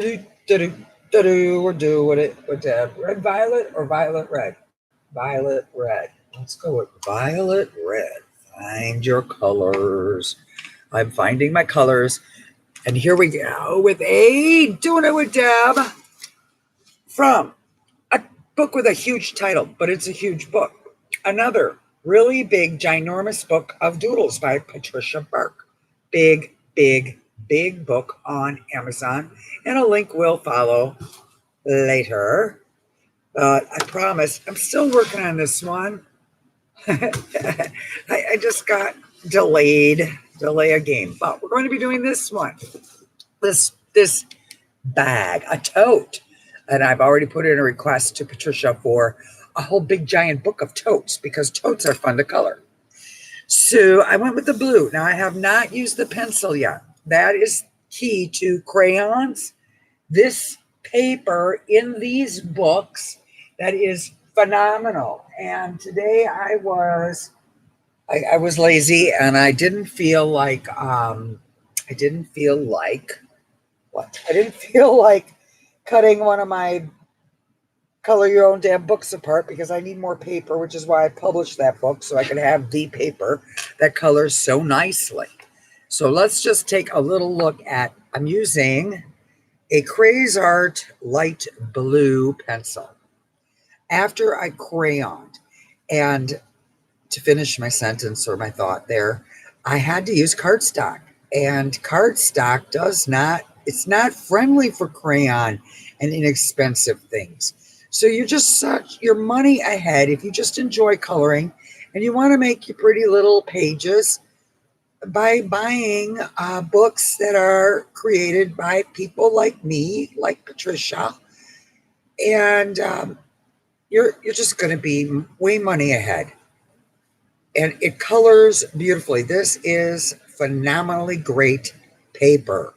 We're doing it with red violet or violet red. Violet red. Let's go with violet red. Find your colors. I'm finding my colors. And here we go with a Doing It with Deb from a book with a huge title, but it's a huge book. Another really big, ginormous book of doodles by Patricia Burke. Big, big, big book on Amazon, and a link will follow later. I promise I'm still working on this one. I just got delay a game, but we're going to be doing this one. This bag, a tote. And I've already put in a request to Patricia for a whole big giant book of totes because totes are fun to color. So I went with the blue. Now I have not used the pencil yet. That is key to crayons. This paper in these books, that is phenomenal. And today I was lazy and I didn't feel like cutting one of my color your own damn books apart because I need more paper, which is why I published that book so I could have the paper that colors so nicely. So let's just take a little look at, I'm using a Crazy light blue pencil. After I crayoned, and to finish my sentence or my thought there, I had to use cardstock, and cardstock it's not friendly for crayon and inexpensive things. So you just set your money ahead if you just enjoy coloring and you want to make your pretty little pages by buying books that are created by people like me, like Patricia, and you're just going to be way money ahead. And it colors beautifully. This is phenomenally great paper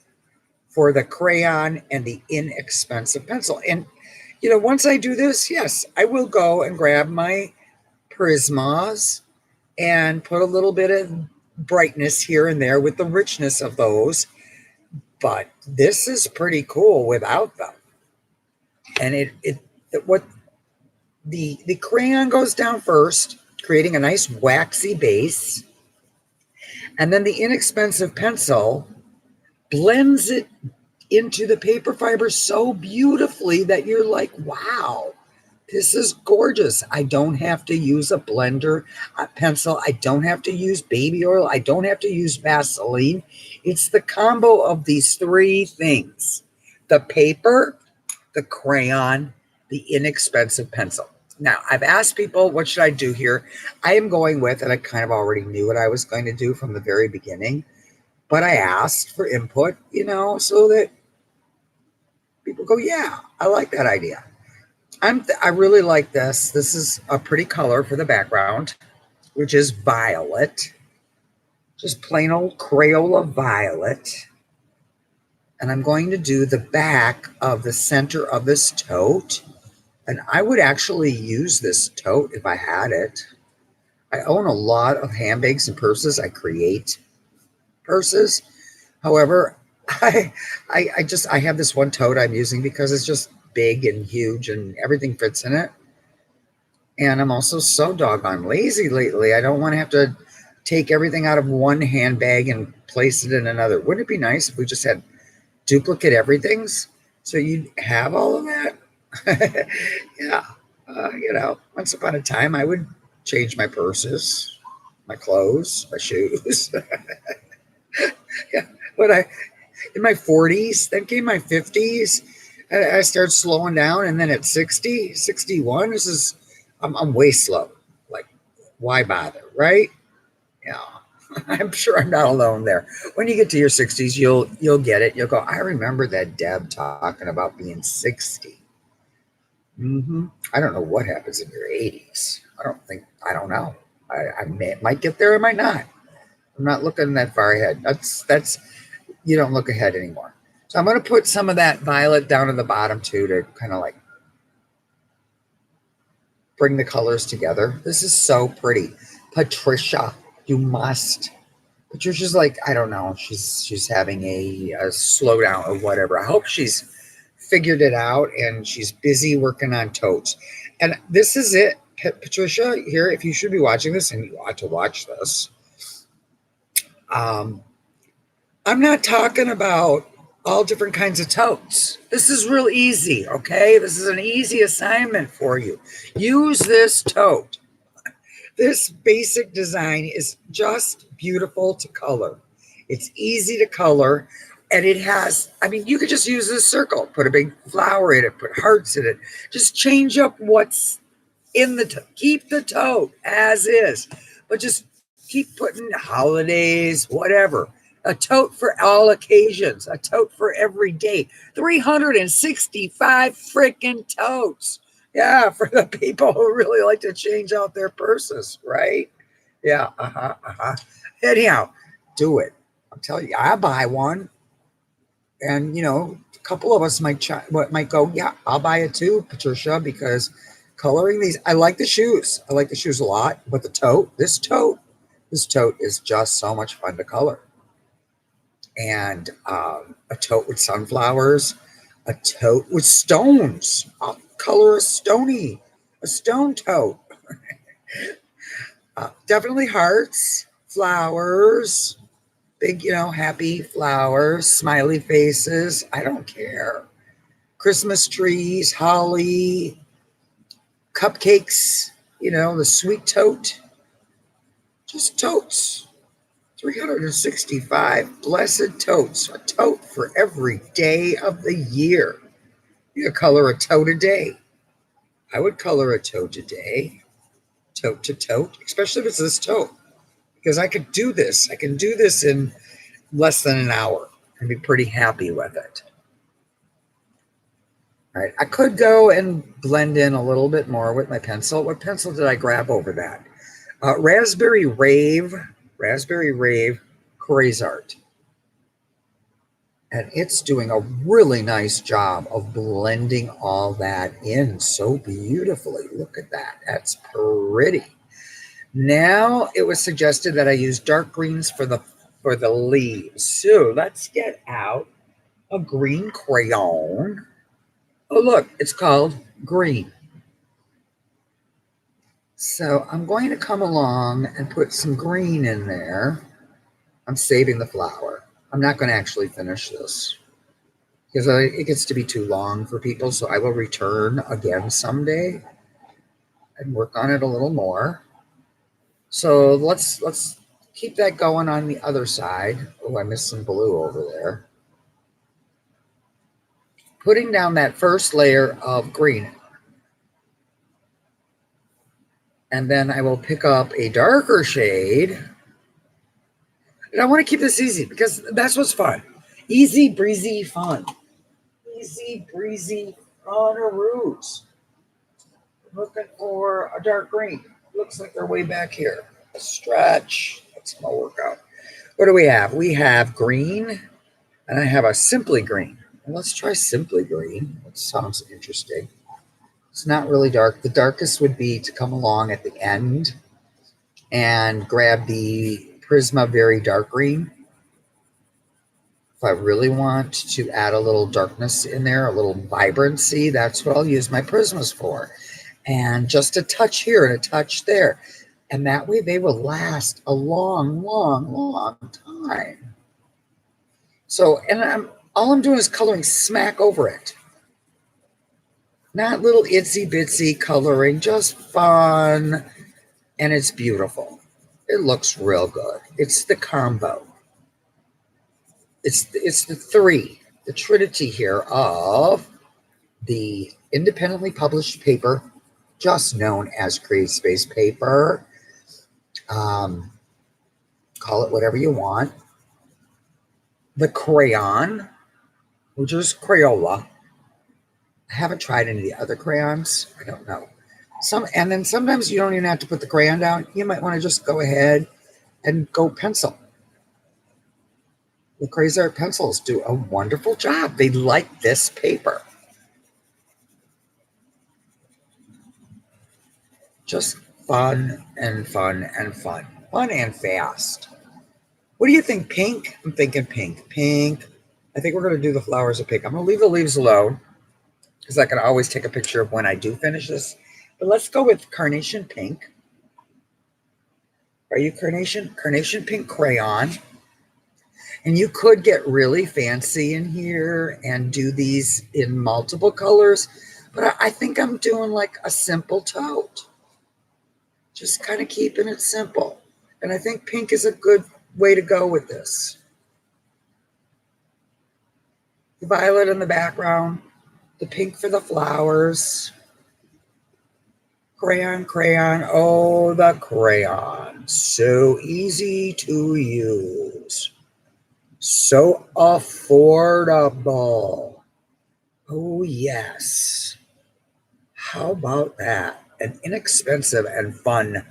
for the crayon and the inexpensive pencil. And once I do this, yes, I will go and grab my Prismas and put a little bit of brightness here and there with the richness of those. But this is pretty cool without them. And the crayon goes down first, creating a nice waxy base. And then the inexpensive pencil blends it into the paper fiber so beautifully that you're like, wow, this is gorgeous. I don't have to use a blender pencil. I don't have to use baby oil. I don't have to use Vaseline. It's the combo of these three things: the paper, the crayon, the inexpensive pencil. Now, I've asked people, what should I do here? I am going with, and I kind of already knew what I was going to do from the very beginning, but I asked for input, so that people go, yeah, I like that idea. I really like this. This is a pretty color for the background, which is violet, just plain old Crayola violet. And I'm going to do the back of the center of this tote. And I would actually use this tote if I had it. I own a lot of handbags and purses. I create purses. However, I have this one tote I'm using because it's just big and huge and everything fits in it. And I'm also so doggone lazy lately. I don't want to have to take everything out of one handbag and place it in another. Wouldn't it be nice if we just had duplicate everythings so you'd have all of that? Yeah. Once upon a time, I would change my purses, my clothes, my shoes. Yeah. But in my 40s, then came my 50s. I started slowing down, and then at 60, 61, I'm way slow. Like, why bother, right? Yeah. I'm sure I'm not alone there. When you get to your 60s, you'll get it. You'll go, I remember that Deb talking about being 60. I don't know what happens in your 80s. I don't know. I might get there, I might not. I'm not looking that far ahead. That's you don't look ahead anymore. So I'm going to put some of that violet down in the bottom too to kind of like bring the colors together. This is so pretty. Patricia, you must. Patricia's like, I don't know, she's having a slowdown or whatever. I hope she's figured it out, and she's busy working on totes. And this is it, Patricia, here, if you should be watching this, and you ought to watch this. I'm not talking about all different kinds of totes. This is real easy, okay? This is an easy assignment for you. Use this tote. This basic design is just beautiful to color. It's easy to color, and it has, I mean, you could just use this circle, put a big flower in it, put hearts in it. Just change up what's in the tote. Keep the tote as is, but just keep putting holidays, whatever. A tote for all occasions, a tote for every day. 365 freaking totes. Yeah, for the people who really like to change out their purses, right? Yeah, Anyhow, do it. I'm telling you, I buy one, and a couple of us might go, yeah, I'll buy it too, Patricia, because coloring these, I like the shoes. I like the shoes a lot, but the tote, this tote is just so much fun to color. And a tote with sunflowers, a tote with stones. I'll color a stone tote. Definitely hearts, flowers, big, happy flowers, smiley faces. I don't care. Christmas trees, holly, cupcakes, the sweet tote. Just totes. 365 blessed totes. A tote for every day of the year. You could color a tote a day. I would color a tote a day. Tote to tote, especially if it's this tote. Because I could do this. I can do this in less than an hour and be pretty happy with it. All right, I could go and blend in a little bit more with my pencil. What pencil did I grab over that? Raspberry Rave Crazy. And it's doing a really nice job of blending all that in so beautifully. Look at that. That's pretty. Now it was suggested that I use dark greens for the leaves. So let's get out a green crayon. Oh, look, it's called green. So I'm going to come along and put some green in there. I'm saving the flower. I'm not going to actually finish this because it gets to be too long for people. So I will return again someday and work on it a little more. So let's keep that going on the other side. Oh, I missed some blue over there. Putting down that first layer of green. And then I will pick up a darker shade. And I want to keep this easy because that's what's fun. Easy, breezy fun. Easy, breezy fun-a-roos. Looking for a dark green. Looks like they're way back here. A stretch. That's my workout. What do we have? We have green, and I have a simply green. And let's try simply green. That sounds interesting. It's not really dark. The darkest would be to come along at the end and grab the Prisma Very Dark Green. If I really want to add a little darkness in there, a little vibrancy, that's what I'll use my Prismas for. And just a touch here and a touch there. And that way they will last a long, long, long time. So, and all I'm doing is coloring smack over it. Not little itsy bitsy coloring, just fun, and it's beautiful. It looks real good. It's the combo. It's the trinity here of the independently published paper, just known as Create Space paper. Call it whatever you want. The crayon, which is Crayola. I haven't tried any of the other crayons. I don't know. And then sometimes you don't even have to put the crayon down. You might want to just go ahead and go pencil. The Crazy Art pencils do a wonderful job. They like this paper. Just fun and fun and fun. Fun and fast. What do you think? Pink? I'm thinking pink. Pink. I think we're going to do the flowers of pink. I'm going to leave the leaves alone. because I can always take a picture of when I do finish this. But let's go with Carnation Pink. Are you Carnation? Carnation Pink crayon. And you could get really fancy in here and do these in multiple colors, but I think I'm doing like a simple tote. Just kind of keeping it simple. And I think pink is a good way to go with this. The violet in the background, the pink for the flowers. Crayon, crayon, oh, the crayon. So easy to use. So affordable. Oh, yes. How about that? An inexpensive and fun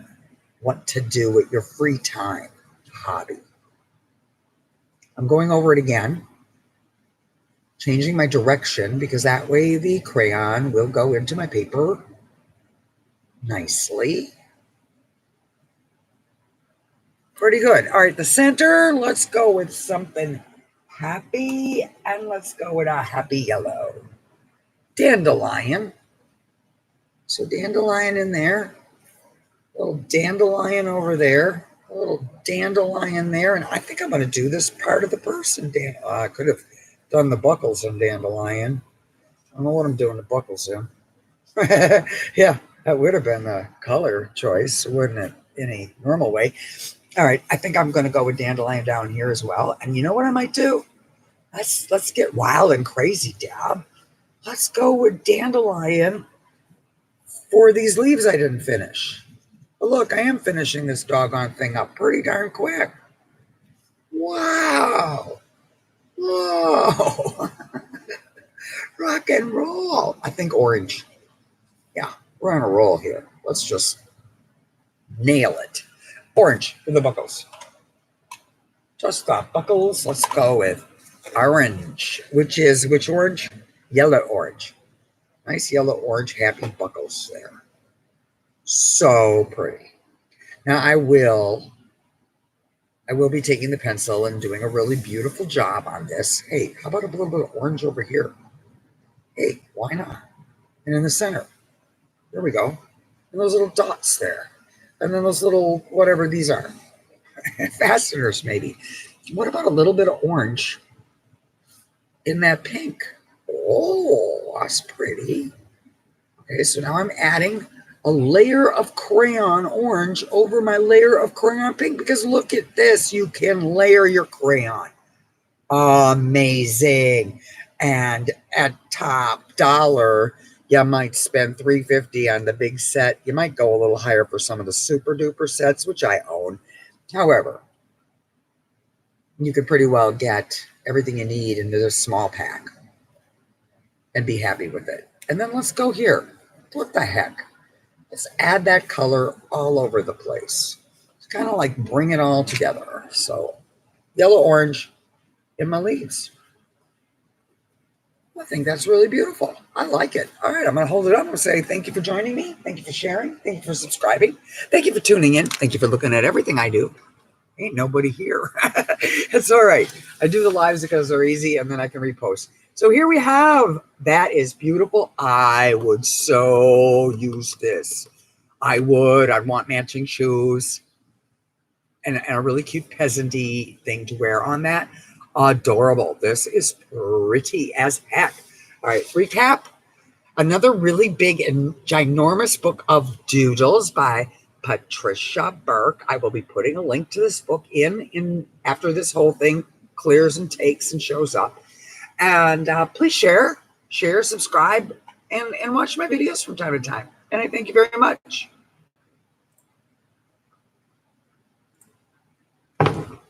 what to do with your free time hobby. I'm going over it again, changing my direction because that way the crayon will go into my paper nicely. Pretty good. All right, the center, let's go with something happy, and let's go with a happy yellow. Dandelion. So dandelion in there, a little dandelion over there, a little dandelion there, and I think I'm going to do this part of the person. I could have done the buckles in dandelion. I don't know what I'm doing the buckles in. Yeah, that would have been the color choice, wouldn't it, in a normal way? All right, I think I'm going to go with dandelion down here as well. And you know what I might do? Let's get wild and crazy, Dab. Let's go with dandelion for these leaves I didn't finish. But look, I am finishing this doggone thing up pretty darn quick. Wow. Whoa. Rock and roll. I think orange. Yeah, we're on a roll here. Let's just nail it. Orange for the buckles. Just the buckles. Let's go with orange, which orange? Yellow orange. Nice yellow orange happy buckles there. So pretty. Now I will be taking the pencil and doing a really beautiful job on this. Hey, how about a little bit of orange over here? Hey, why not? And in the center. There we go. And those little dots there. And then those little, whatever these are. Fasteners, maybe. What about a little bit of orange in that pink? Oh, that's pretty. Okay, so now I'm adding a layer of crayon orange over my layer of crayon pink because look at this. You can layer your crayon. Amazing. And at top dollar, you might spend $3.50 on the big set. You might go a little higher for some of the super duper sets, which I own. However, you could pretty well get everything you need into this small pack and be happy with it. And then let's go here. What the heck? Let's add that color all over the place. It's kind of like bring it all together. So yellow, orange in my leaves. I think that's really beautiful. I like it. All right, I'm going to hold it up. I'm going to say thank you for joining me. Thank you for sharing. Thank you for subscribing. Thank you for tuning in. Thank you for looking at everything I do. Ain't nobody here. It's all right. I do the lives because they're easy, and then I can repost. So here we have. That is beautiful. I would so use this. I would. I'd want matching shoes and a really cute peasant-y thing to wear on that. Adorable. This is pretty as heck. All right, recap. Another really big and ginormous book of doodles by Patricia Burke. I will be putting a link to this book in after this whole thing clears and takes and shows up. And please share, subscribe, and watch my videos from time to time. And I thank you very much.